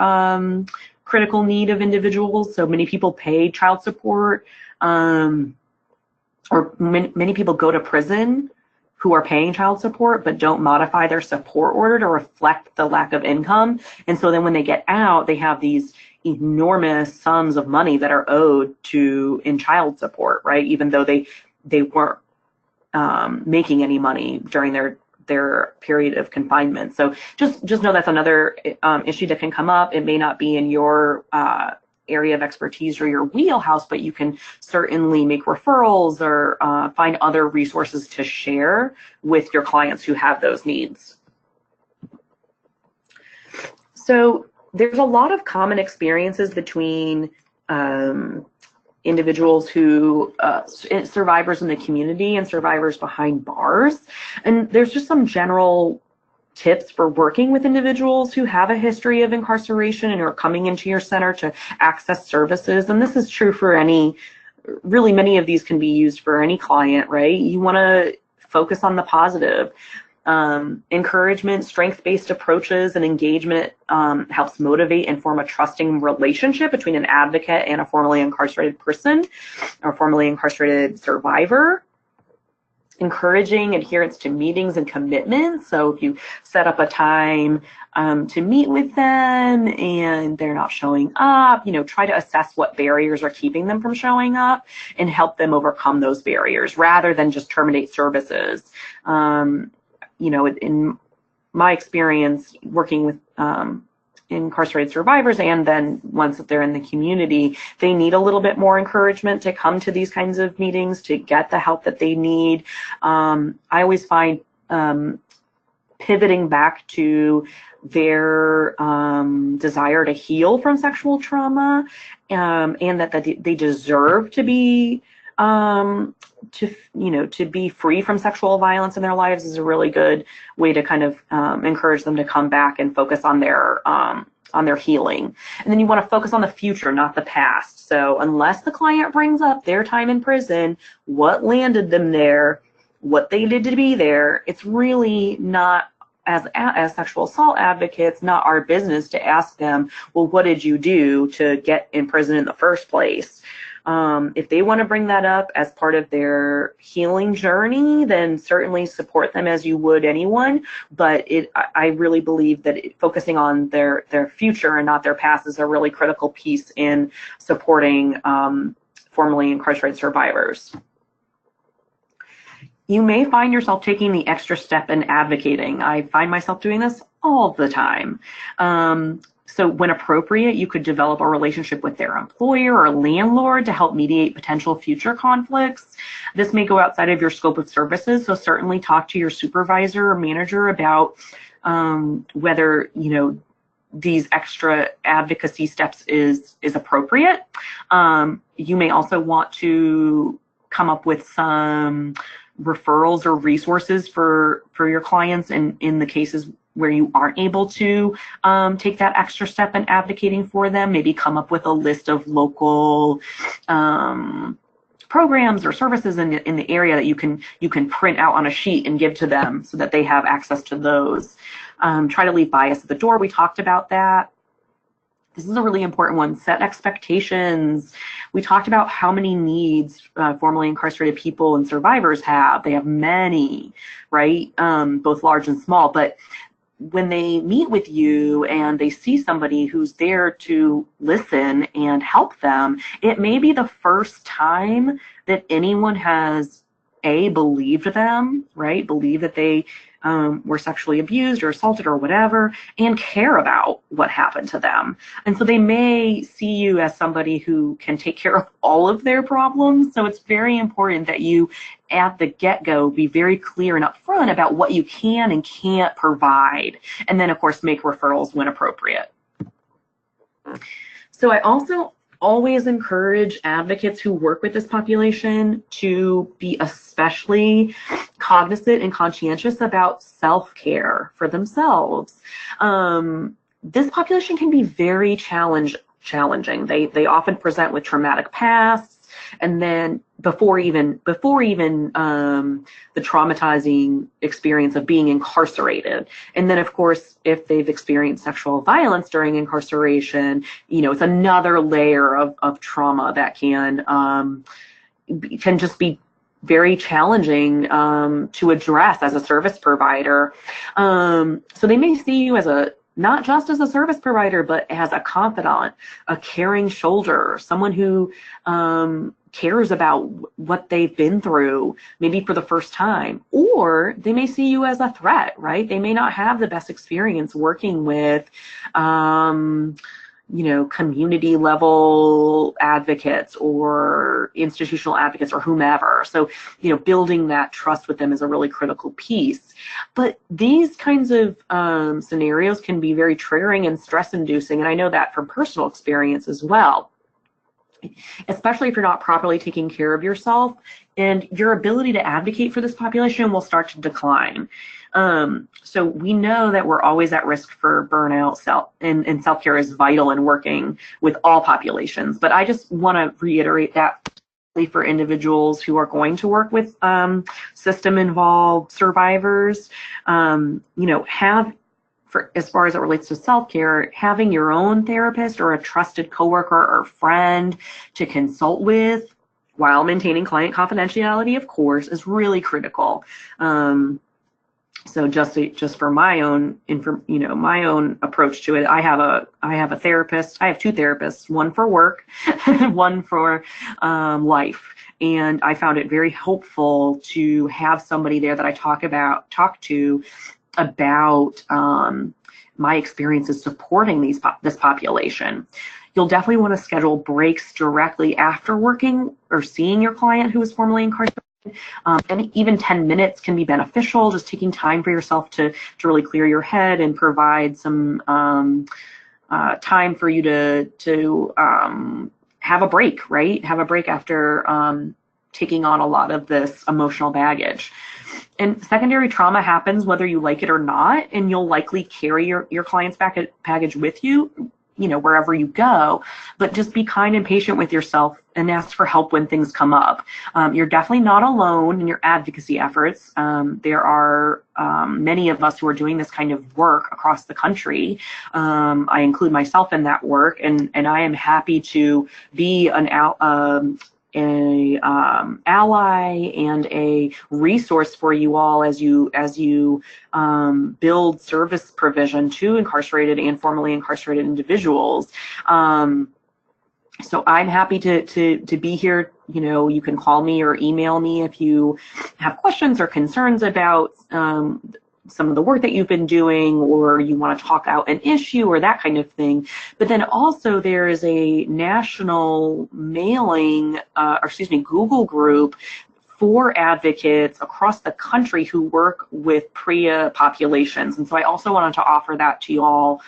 critical need of individuals. So many people pay child support, or many people go to prison who are paying child support but don't modify their support order to reflect the lack of income. And so then when they get out, they have these enormous sums of money that are owed in child support, right? Even though they weren't making any money during their period of confinement. So just know that's another issue that can come up. It may not be in your area of expertise or your wheelhouse, but you can certainly make referrals or find other resources to share with your clients who have those needs. So there's a lot of common experiences between individuals who, survivors in the community and survivors behind bars. And there's just some general tips for working with individuals who have a history of incarceration and are coming into your center to access services. And this is true for really many of these can be used for any client, right? You want to focus on the positive. Encouragement, strength-based approaches, and engagement helps motivate and form a trusting relationship between an advocate and a formerly incarcerated person or formerly incarcerated survivor. encouraging adherence to meetings and commitments. So if you set up a time to meet with them and they're not showing up, try to assess what barriers are keeping them from showing up and help them overcome those barriers rather than just terminate services. In my experience working with incarcerated survivors, and then once that they're in the community, they need a little bit more encouragement to come to these kinds of meetings to get the help that they need. I always find pivoting back to their desire to heal from sexual trauma, and that they deserve to be to be free from sexual violence in their lives is a really good way to kind of encourage them to come back and focus on their healing. And then you want to focus on the future, not the past. So unless the client brings up their time in prison, what landed them there, what they did to be there, it's really not, as sexual assault advocates, not our business to ask them, well, what did you do to get in prison in the first place? If they want to bring that up as part of their healing journey, then certainly support them as you would anyone. But I really believe that focusing on their future and not their past is a really critical piece in supporting formerly incarcerated survivors. You may find yourself taking the extra step in advocating. I find myself doing this all the time. So when appropriate, you could develop a relationship with their employer or landlord to help mediate potential future conflicts. This may go outside of your scope of services, so certainly talk to your supervisor or manager about whether these extra advocacy steps is appropriate. You may also want to come up with some referrals or resources for your clients, and in the cases where you aren't able to take that extra step in advocating for them, maybe come up with a list of local programs or services in the area that you can print out on a sheet and give to them so that they have access to those. Try to leave bias at the door. We talked about that. This is a really important one. Set expectations. We talked about how many needs formerly incarcerated people and survivors have. They have many, right? Both large and small. But when they meet with you and they see somebody who's there to listen and help them, it may be the first time that anyone has believed them, right? Believe that they were sexually abused or assaulted or whatever, and care about what happened to them. And so they may see you as somebody who can take care of all of their problems. So it's very important that you, at the get-go, be very clear and upfront about what you can and can't provide. And then, of course, make referrals when appropriate. So I also always encourage advocates who work with this population to be especially cognizant and conscientious about self-care for themselves. This population can be very challenging. They often present with traumatic pasts, and then before even the traumatizing experience of being incarcerated. And then, of course, if they've experienced sexual violence during incarceration, it's another layer of trauma that can just be very challenging to address as a service provider. So they may see you as not just as a service provider, but as a confidant, a caring shoulder, someone who cares about what they've been through, maybe for the first time. Or they may see you as a threat, right? They may not have the best experience working with community level advocates or institutional advocates or whomever. So, building that trust with them is a really critical piece. But these kinds of scenarios can be very triggering and stress inducing. And I know that from personal experience as well, especially if you're not properly taking care of yourself, and your ability to advocate for this population will start to decline. So we know that we're always at risk for burnout, and self-care is vital in working with all populations. But I just want to reiterate that for individuals who are going to work with system-involved survivors, as far as it relates to self-care, having your own therapist or a trusted coworker or friend to consult with while maintaining client confidentiality, of course, is really critical. So just for my own my own approach to it, I have a therapist. I have two therapists, one for work, one for life. And I found it very helpful to have somebody there that I talk to about my experiences supporting this population. You'll definitely want to schedule breaks directly after working or seeing your client who is formerly incarcerated. And even 10 minutes can be beneficial, just taking time for yourself to really clear your head and provide some time for you to have a break, right? Have a break after taking on a lot of this emotional baggage. And secondary trauma happens whether you like it or not, and you'll likely carry your client's baggage with you, wherever you go. But just be kind and patient with yourself and ask for help when things come up. You're definitely not alone in your advocacy efforts. There are many of us who are doing this kind of work across the country. I include myself in that work, and I am happy to be an ally and a resource for you all as you build service provision to incarcerated and formerly incarcerated individuals. So I'm happy to be here. You can call me or email me if you have questions or concerns about some of the work that you've been doing, or you want to talk out an issue or that kind of thing. But then also there is a national Google group for advocates across the country who work with PREA populations. And so I also wanted to offer that to you all.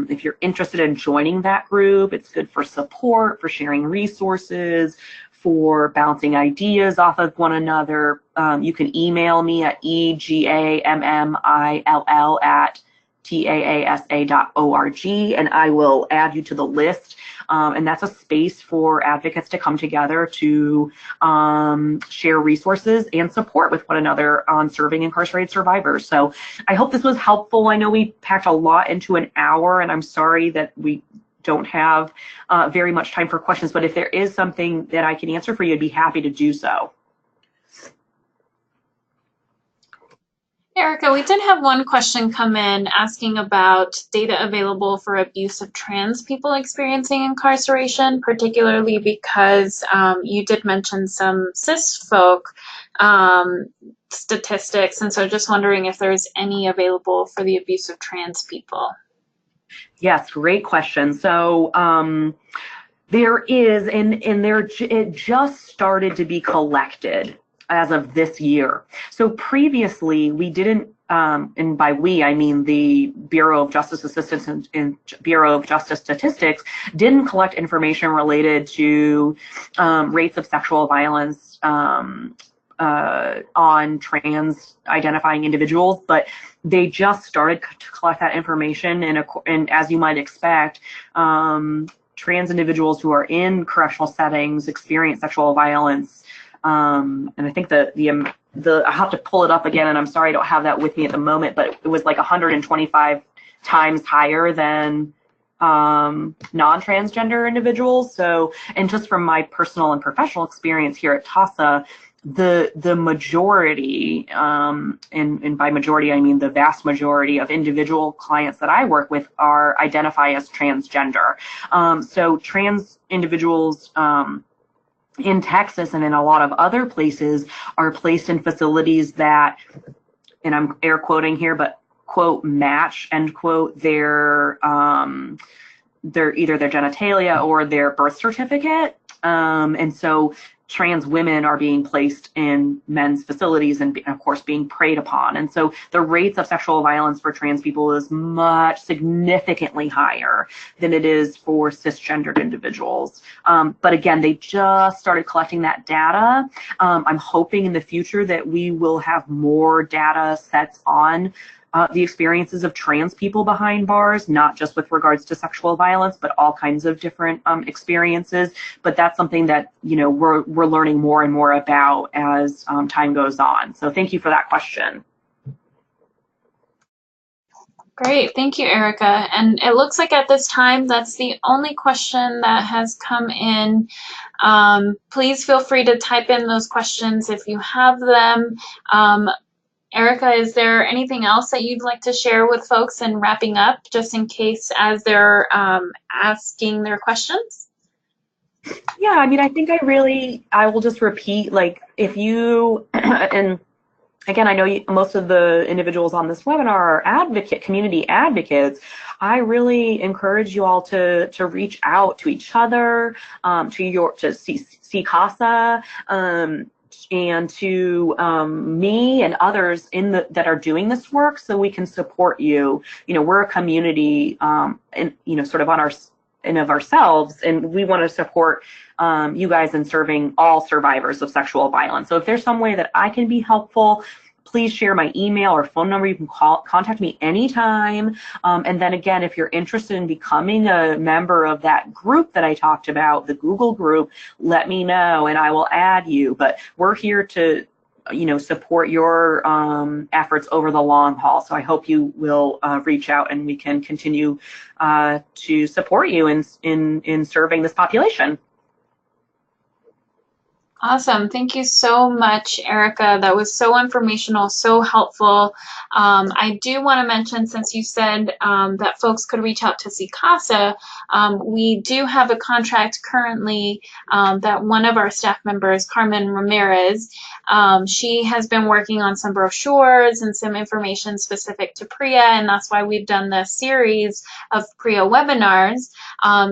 If you're interested in joining that group, it's good for support, for sharing resources, for bouncing ideas off of one another. You can email me at egammill@taasa.org, and I will add you to the list. And that's a space for advocates to come together to share resources and support with one another on serving incarcerated survivors. So I hope this was helpful. I know we packed a lot into an hour, and I'm sorry that we don't have very much time for questions, but if there is something that I can answer for you, I'd be happy to do so. Erica, we did have one question come in asking about data available for abuse of trans people experiencing incarceration, particularly because you did mention some cis folk statistics, and so just wondering if there's any available for the abuse of trans people. Yes, great question. So there is, and it just started to be collected as of this year. So previously we didn't, and by we I mean the Bureau of Justice Assistance and Bureau of Justice Statistics, didn't collect information related to rates of sexual violence on trans identifying individuals, but they just started to collect that information, and as you might expect, trans individuals who are in correctional settings experience sexual violence. And I think I have to pull it up again, and I'm sorry I don't have that with me at the moment, but it was like 125 times higher than non-transgender individuals. So, and just from my personal and professional experience here at TAASA, the majority, and by majority I mean the vast majority of individual clients that I work with identify as transgender. So trans individuals in Texas and in a lot of other places are placed in facilities that, and I'm air quoting here, but quote, match, end quote, their either their genitalia or their birth certificate. And so trans women are being placed in men's facilities and of course being preyed upon. And so the rates of sexual violence for trans people is significantly higher than it is for cisgendered individuals. But again, they just started collecting that data. I'm hoping in the future that we will have more data sets on the experiences of trans people behind bars, not just with regards to sexual violence, but all kinds of different experiences. But that's something that we're learning more and more about as time goes on. So thank you for that question. Great, thank you, Erica. And it looks like at this time, that's the only question that has come in. Please feel free to type in those questions if you have them. Erica, is there anything else that you'd like to share with folks in wrapping up, just in case as they're asking their questions? Yeah, I mean, I think I will just repeat, like, if you, and again, I know most of the individuals on this webinar are community advocates. I really encourage you all to reach out to each other, to see CASA, and to me and others that are doing this work, so we can support you. You know, we're a community, and sort of on our and of ourselves, and we want to support you guys in serving all survivors of sexual violence. So if there's some way that I can be helpful, please share my email or phone number. You can contact me anytime. And then again, if you're interested in becoming a member of that group that I talked about, the Google group, let me know and I will add you. But we're here to support your efforts over the long haul. So I hope you will reach out and we can continue to support you in serving this population. Awesome. Thank you so much, Erica. That was so informational, so helpful. I do want to mention, since you said that folks could reach out to CASA, we do have a contract currently that one of our staff members, Carmen Ramirez, she has been working on some brochures and some information specific to PREA, and that's why we've done this series of PREA webinars.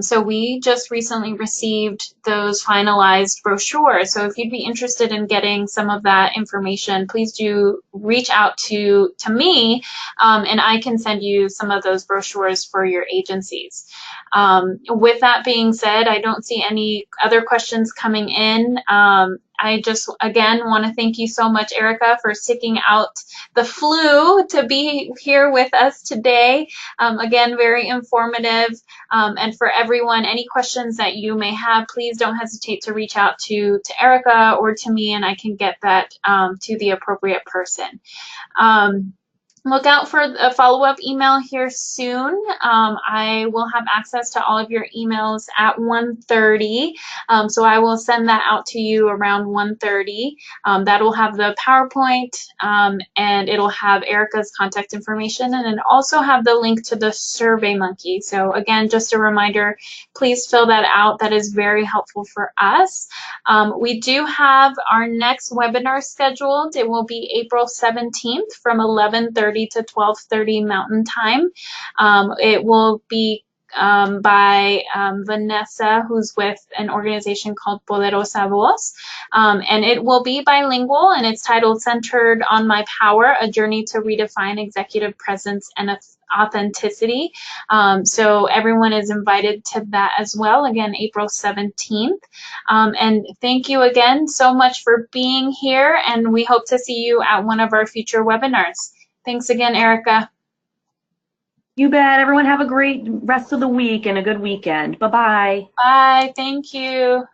So we just recently received those finalized brochures. So if you'd be interested in getting some of that information, please do reach out to me, and I can send you some of those brochures for your agencies. With that being said, I don't see any other questions coming in. I just, again, want to thank you so much, Erica, for sticking out the flu to be here with us today. Again, very informative. And for everyone, any questions that you may have, please don't hesitate to reach out to Erica or to me, and I can get that to the appropriate person. Look out for a follow-up email here soon. I will have access to all of your emails at 1:30, so I will send that out to you around 1:30. That'll have the PowerPoint, and it'll have Erica's contact information, and it'll also have the link to the SurveyMonkey. So again, just a reminder, please fill that out. That is very helpful for us. We do have our next webinar scheduled. It will be April 17th from 11:30 to 12:30 Mountain Time. It will be by Vanessa, who's with an organization called Poderosa Voz, and it will be bilingual, and it's titled Centered on My Power, A Journey to Redefine Executive Presence and Authenticity. So everyone is invited to that as well, again, April 17th. And thank you again so much for being here, and we hope to see you at one of our future webinars. Thanks again, Erica. You bet. Everyone have a great rest of the week and a good weekend. Bye-bye. Bye. Thank you.